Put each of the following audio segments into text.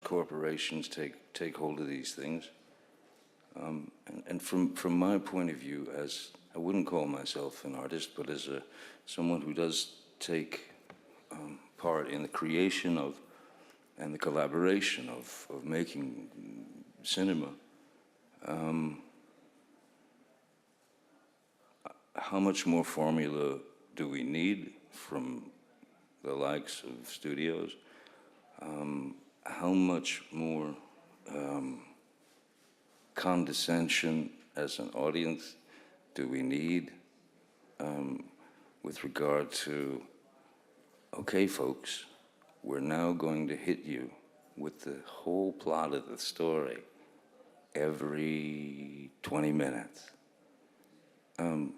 corporations take hold of these things. And from my point of view, as I wouldn't call myself an artist, but as someone who does take part in the creation of and the collaboration of making cinema, how much more formula do we need from the likes of studios? How much more condescension as an audience do we need with regard to, okay, folks, we're now going to hit you with the whole plot of the story every 20 minutes. I've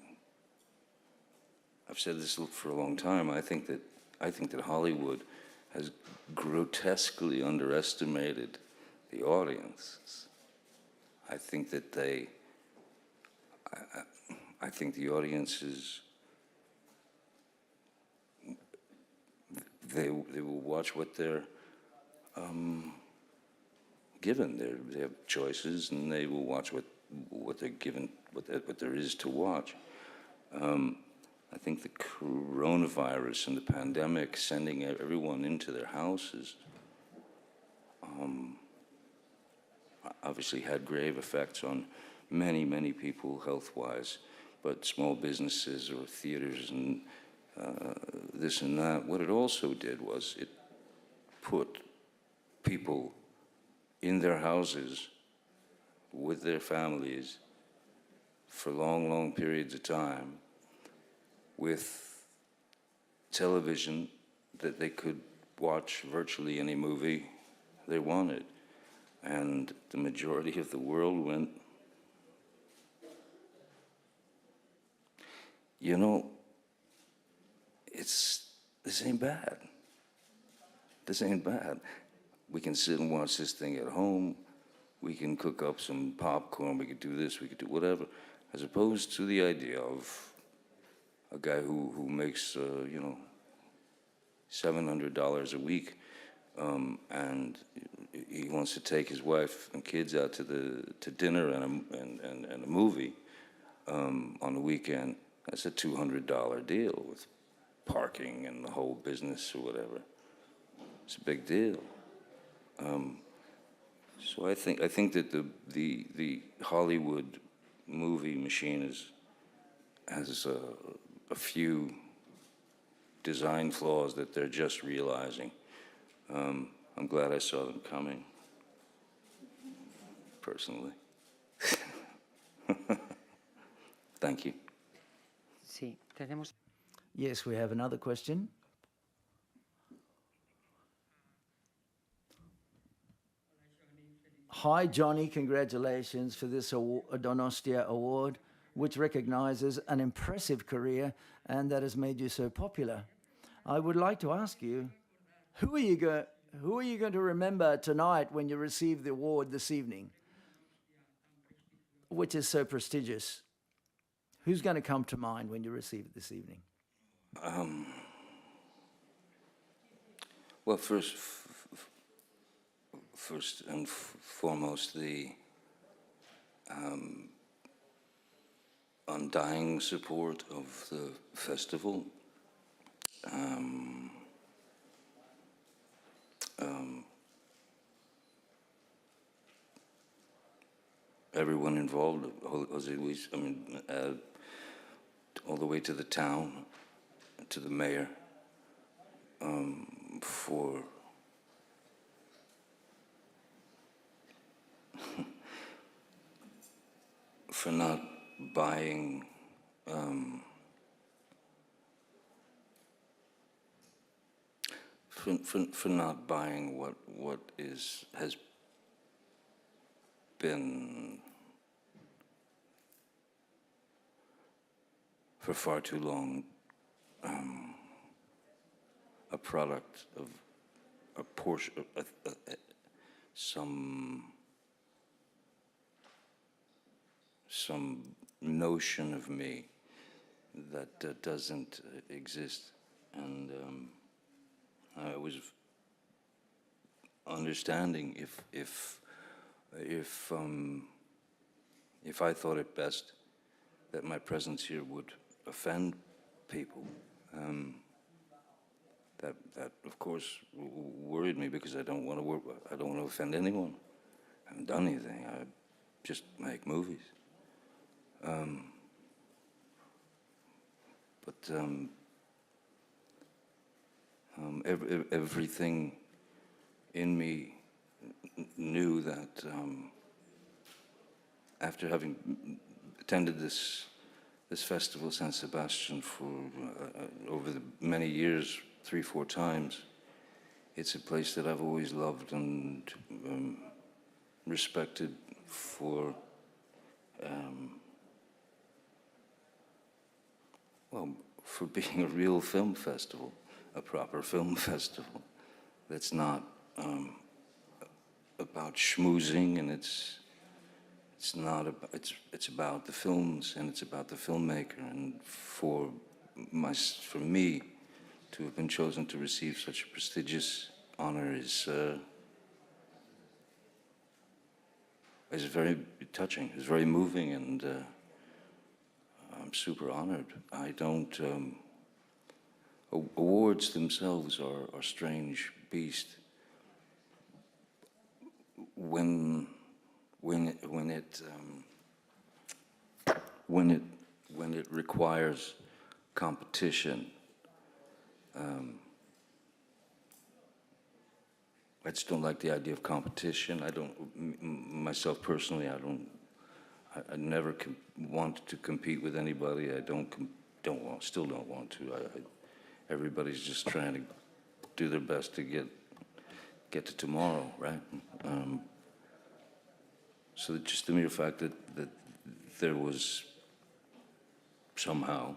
said this for a long time. I think that Hollywood has grotesquely underestimated the audience. I think that I think the audiences, they will watch what they're given. They have choices, and they will watch what they're given, what there is to watch. I think the coronavirus and the pandemic, sending everyone into their houses, obviously had grave effects on many, many people health-wise, but small businesses or theaters and this and that. What it also did was it put people in their houses with their families for long, long periods of time with television that they could watch virtually any movie they wanted. And the majority of the world went, you know, this ain't bad. This ain't bad. We can sit and watch this thing at home. We can cook up some popcorn. We could do this. We could do whatever. As opposed to the idea of a guy who makes, you know, $700 a week, and he wants to take his wife and kids out to dinner and a movie on the weekend. That's a $200 deal with parking and the whole business or whatever. It's a big deal. So I think that the Hollywood movie machine has a few design flaws that they're just realizing. I'm glad I saw them coming, personally. Thank you. Sí, tenemos. Yes, we have another question. Hi, Johnny. Congratulations for this Donostia Award, which recognizes an impressive career and that has made you so popular. I would like to ask you, who are you going to remember tonight when you receive the award this evening, which is so prestigious? Who's going to come to mind when you receive it this evening? Well, first and foremost, the undying support of the festival. Everyone involved, Jose Luis, I mean, all the way to the town, to the mayor, for not buying for not buying what has been for far too long a product of a portion of some notion of me that doesn't exist, and I was understanding if I thought it best that my presence here would offend people. That of course worried me, because I don't want to offend anyone. I haven't done anything. I just make movies. Everything in me knew that after having attended this festival, San Sebastian, for over the many years, 3-4 times, it's a place that I've always loved and respected for, for being a real film festival, a proper film festival that's not about schmoozing, and it's not about, it's about the films, and it's about the filmmaker. And for me to have been chosen to receive such a prestigious honor is very touching. It's very moving, and I'm super honored. I don't. Awards themselves are a strange beast. When it requires competition, I just don't like the idea of competition. I don't, myself personally, I never want to compete with anybody. I still don't want to. Everybody's just trying to do their best to get to tomorrow, right? So just the mere fact that there was somehow,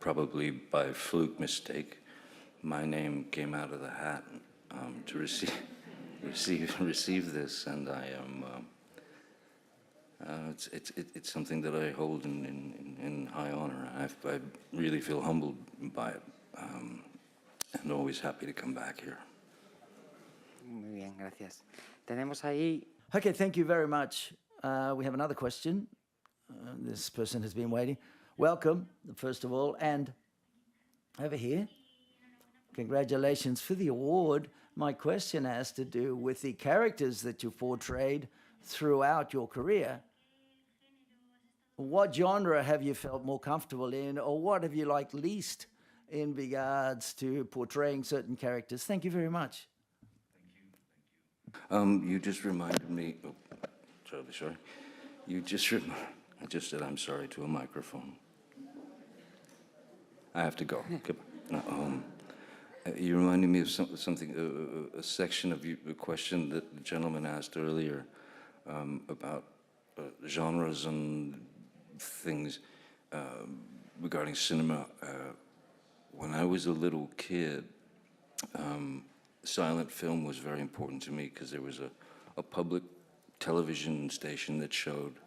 probably by fluke mistake, my name came out of the hat to receive this, and I am. It's something that I hold in high honor. I really feel humbled by it, and always happy to come back here. Muy bien, gracias. Tenemos ahí. Okay, thank you very much. We have another question. This person has been waiting. Welcome, first of all, and over here. Congratulations for the award. My question has to do with the characters that you portrayed throughout your career. What genre have you felt more comfortable in, or what have you liked least in regards to portraying certain characters? Thank you very much. You just reminded me. Oh, sorry. I just said I'm sorry to a microphone. I have to go. You reminded me of something, a section of a question that the gentleman asked earlier about genres and things regarding cinema. When I was a little kid, silent film was very important to me, because there was a public television station that showed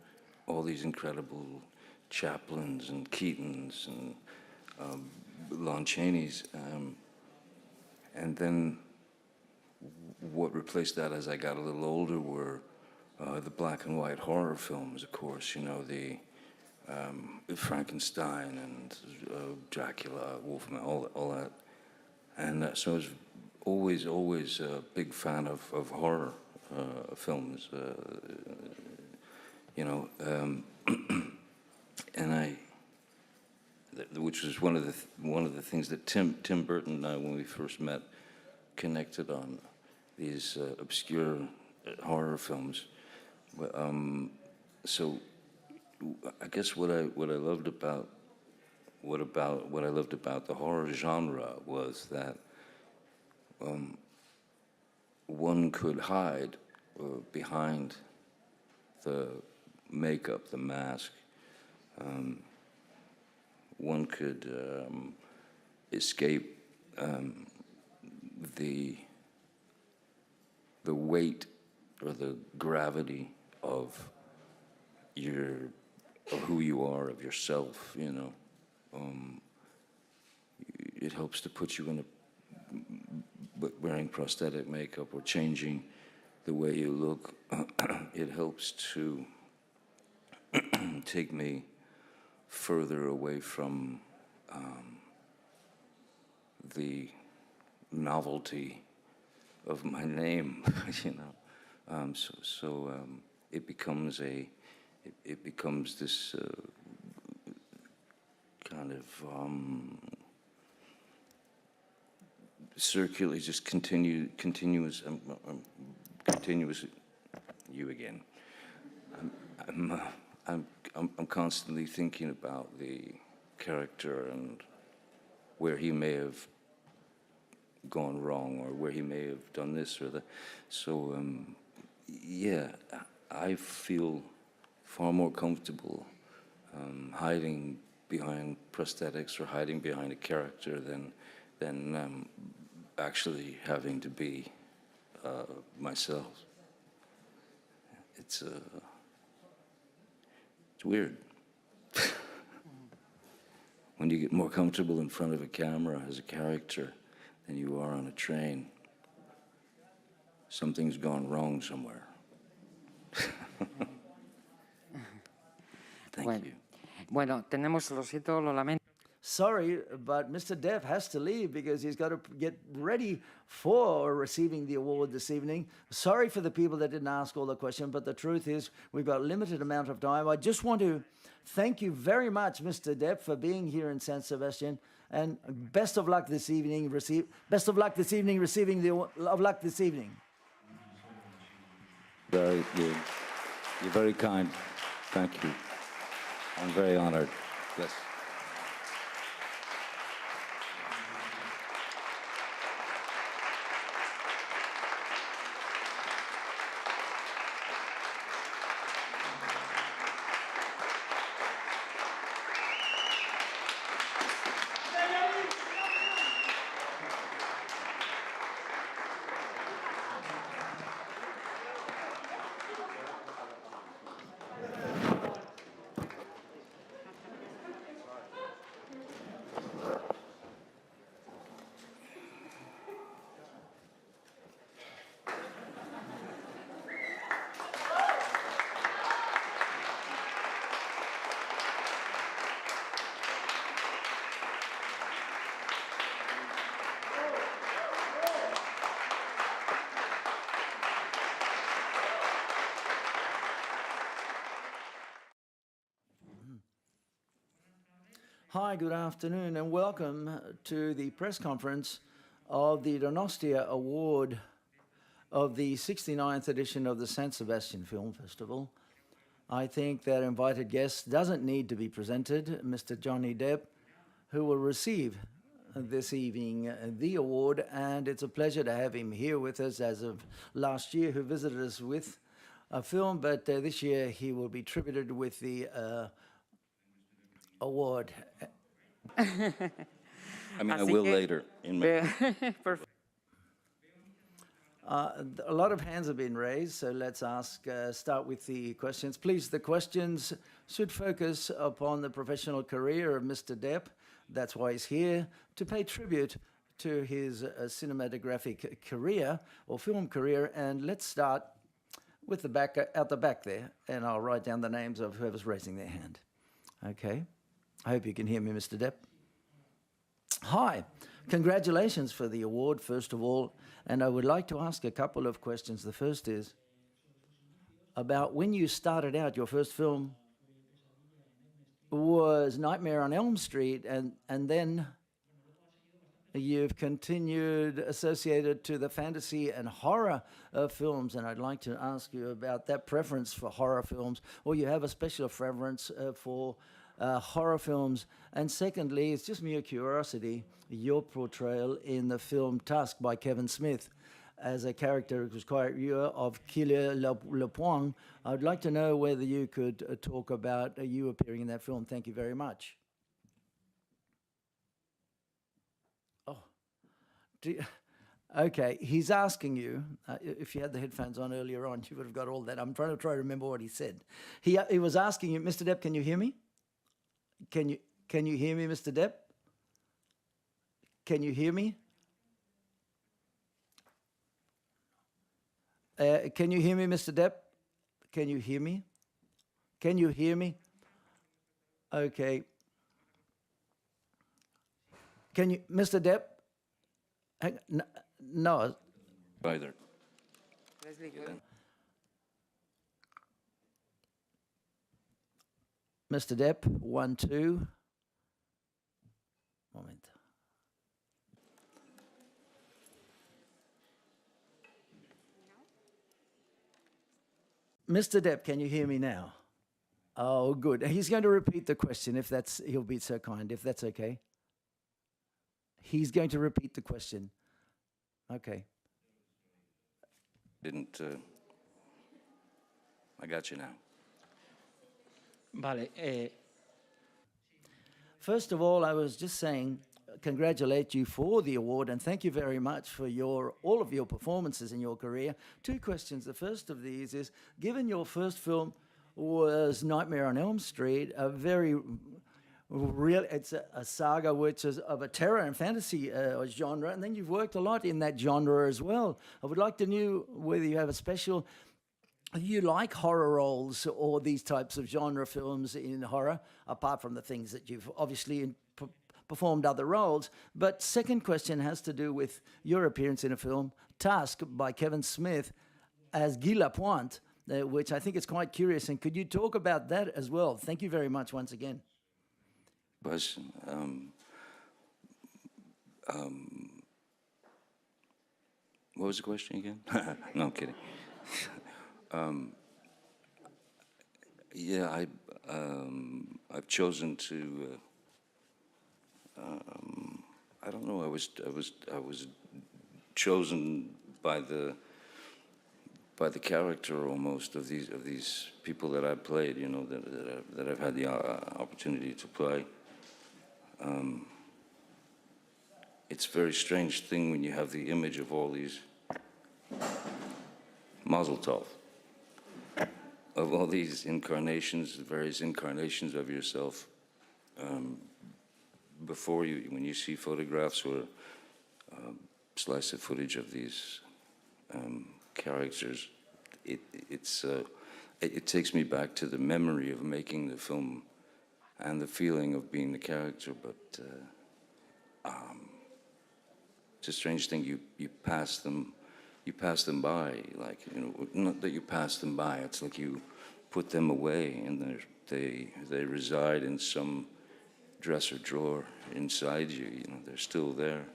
all these incredible Chaplins and Keatons and Lon Chaney's. And then what replaced that as I got a little older were the black and white horror films, of course, you know, the Frankenstein and Dracula, Wolfman, all that. And so I was always a big fan of horror films, you know, and which was one of the things that Tim Burton and I, when we first met, connected on, these obscure horror films. So I guess what I loved about the horror genre was that one could hide behind the makeup, the mask. One could escape the weight or the gravity of who you are, of yourself. You know, it helps to put you in wearing prosthetic makeup or changing the way you look, it helps to take me further away from the novelty of my name, you know. It becomes this kind of circular, just continuous. You again. I'm constantly thinking about the character and where he may have gone wrong or where he may have done this or that. So, yeah, I feel far more comfortable hiding behind prosthetics or hiding behind a character than actually having to be myself. It's weird. When you get more comfortable in front of a camera as a character than you are on a train, something's gone wrong somewhere. Thank you. Bueno, tenemos, lo siento, lo lamento. Sorry, but Mr. Depp has to leave because he's got to get ready for receiving the award this evening. Sorry for the people that didn't ask all the questions, but the truth is we've got a limited amount of time. I just want to thank you very much, Mr. Depp, for being here in San Sebastian, and best of luck this evening. Best of luck this evening receiving the of luck this evening. You're very kind. Thank you. I'm very honored. Yes. Hi, good afternoon, and welcome to the press conference of the Donostia Award of the 69th edition of the San Sebastian Film Festival. I think that invited guest doesn't need to be presented, Mr. Johnny Depp, who will receive this evening the award, and it's a pleasure to have him here with us as of last year, who visited us with a film, but this year he will be tributed with the award. I mean, I will later. Perfect. A lot of hands have been raised, so let's start with the questions. Please, the questions should focus upon the professional career of Mr. Depp. That's why he's here, to pay tribute to his cinematographic career or film career. And let's start with the back, out the back there, and I'll write down the names of whoever's raising their hand. Okay. I hope you can hear me, Mr. Depp. Hi. Congratulations for the award, first of all. And I would like to ask a couple of questions. The first is about when you started out, your first film was Nightmare on Elm Street, and then you've continued associated to the fantasy and horror films, and I'd like to ask you about that preference for horror films, or you have a special preference for horror films. And secondly, it's just mere curiosity, your portrayal in the film Tusk by Kevin Smith as a character who was quite real of Killer Le Poing. I'd like to know whether you could talk about you appearing in that film. Thank you very much. Oh, okay, he's asking you, if you had the headphones on earlier on, you would have got all that. I'm trying to remember what he said. He was asking you, Mr. Depp, can you hear me? Can you hear me, Mr. Depp? Can you hear me? Can you hear me, Mr. Depp? Can you hear me? Can you hear me? Okay. Can you, Mr. Depp? No. Either. Leslie, go ahead. Mr. Depp, 1, 2. Moment. Mr. Depp, can you hear me now? Oh, good. He's going to repeat the question if that's, he'll be so kind, if that's okay. He's going to repeat the question. Okay. Didn't. I got you now. Vale, First of all, I was just saying, congratulate you for the award and thank you very much for all of your performances in your career. 2 questions. The first of these is, given your first film was Nightmare on Elm Street, a very real, it's a saga which is of a terror and fantasy genre, and then you've worked a lot in that genre as well. I would like to know whether you have a special, you like horror roles or these types of genre films in horror, apart from the things that you've obviously performed other roles. But second question has to do with your appearance in a film, Tusk, by Kevin Smith, as Guy Lapointe, which I think is quite curious. And could you talk about that as well? Thank you very much once again. Was what was the question again? No, I'm kidding. Yeah, I've chosen to. I don't know. I was chosen by the character almost of these people that I played. You know, that I've had the opportunity to play. It's a very strange thing when you have the image of all these Mazel Tov, of all these incarnations, various incarnations of yourself before you, when you see photographs or slice of footage of these characters, it takes me back to the memory of making the film and the feeling of being the character, but it's a strange thing. You pass them by, like, you know, not that you pass them by. It's like you put them away, and they reside in some dresser drawer inside you. You know, they're still there.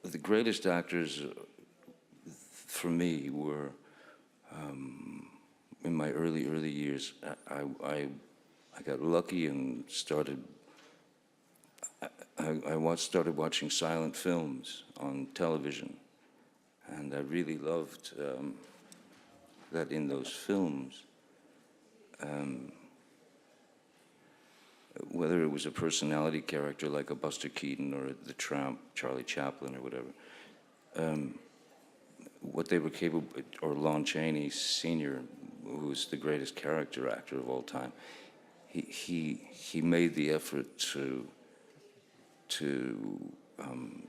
The greatest actors for me were in my early years. I got lucky and started. I started watching silent films on television, and I really loved that in those films, whether it was a personality character like a Buster Keaton or the Tramp, Charlie Chaplin or whatever, what they were capable, or Lon Chaney Sr., who was the greatest character actor of all time, he made the effort to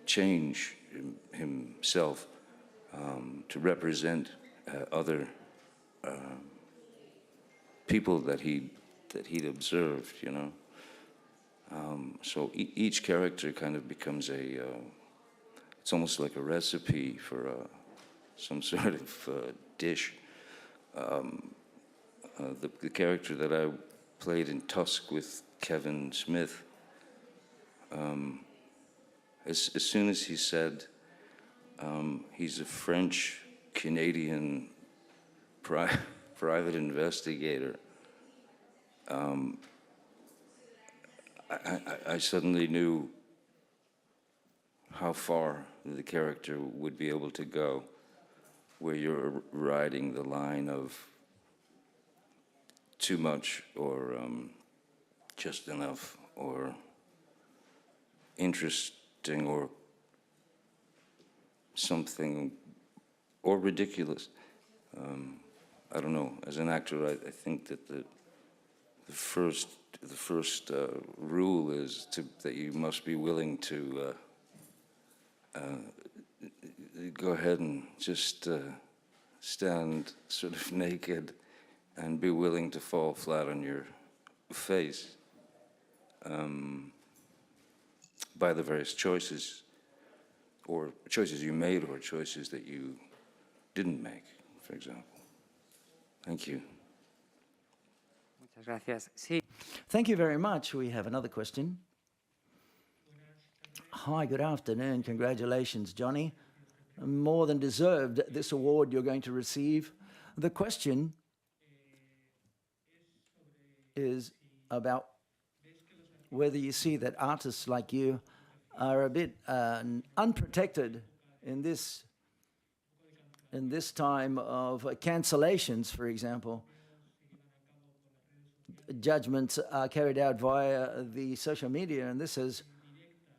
change himself to represent other people that he'd observed, you know. So each character kind of becomes it's almost like a recipe for some sort of dish. The character that I played in Tusk with Kevin Smith, as soon as he said he's a French-Canadian private investigator, I suddenly knew how far the character would be able to go, where you're riding the line of too much or just enough or interesting or something or ridiculous. I don't know. As an actor, I think that the first rule is that you must be willing to go ahead and just stand sort of naked and be willing to fall flat on your face by the various choices, or choices you made, or choices that you didn't make, for example. Thank you. Muchas gracias. Sí. Thank you very much. We have another question. Hi, good afternoon. Congratulations, Johnny. More than deserved this award you're going to receive. The question is about whether you see that artists like you are a bit unprotected in this time of cancellations, for example. Judgments are carried out via the social media, and this has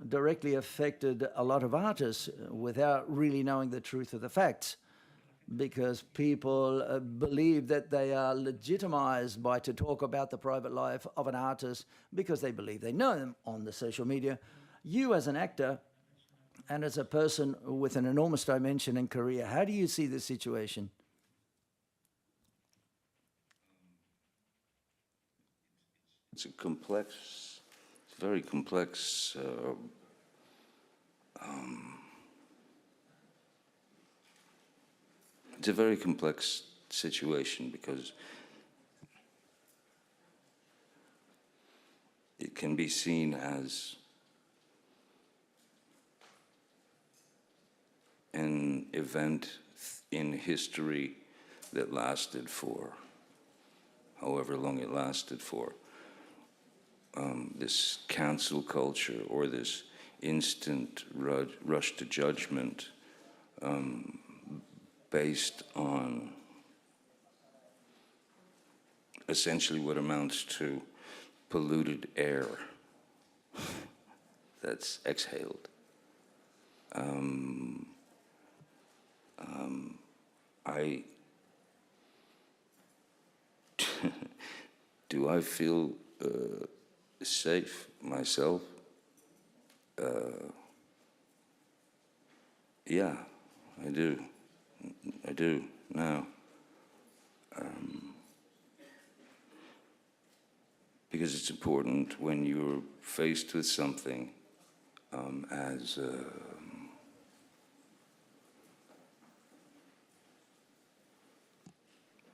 directly affected a lot of artists without really knowing the truth of the facts, because people believe that they are legitimized by to talk about the private life of an artist because they believe they know them on the social media. You as an actor and as a person with an enormous dimension in career, how do you see this situation? It's a complex, very complex it's a very complex situation, because it can be seen as an event in history that lasted for however long it lasted for. This cancel culture, or this instant rush to judgment based on essentially what amounts to polluted air that's exhaled. Do I feel safe myself? Yeah, I do. I do now. Because it's important when you're faced with something as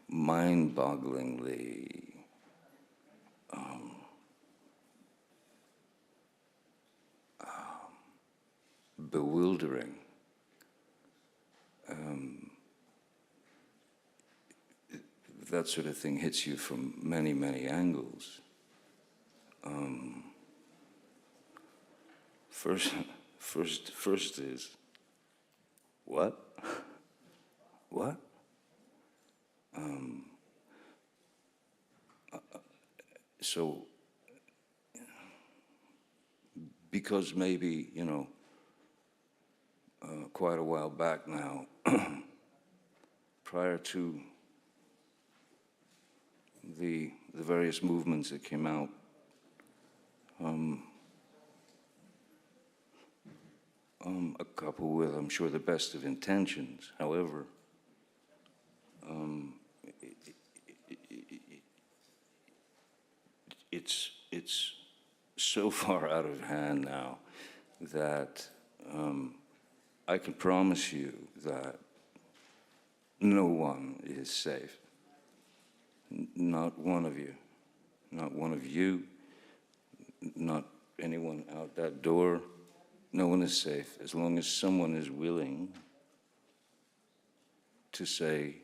mind-bogglingly bewildering. That sort of thing hits you from many, many angles. First is, what? What? So, because maybe, quite a while back now, prior to the various movements that came out, a couple with, I'm sure, the best of intentions. However, it's so far out of hand now that I can promise you that no one is safe. Not one of you. Not one of you. Not anyone out that door. No one is safe as long as someone is willing to say,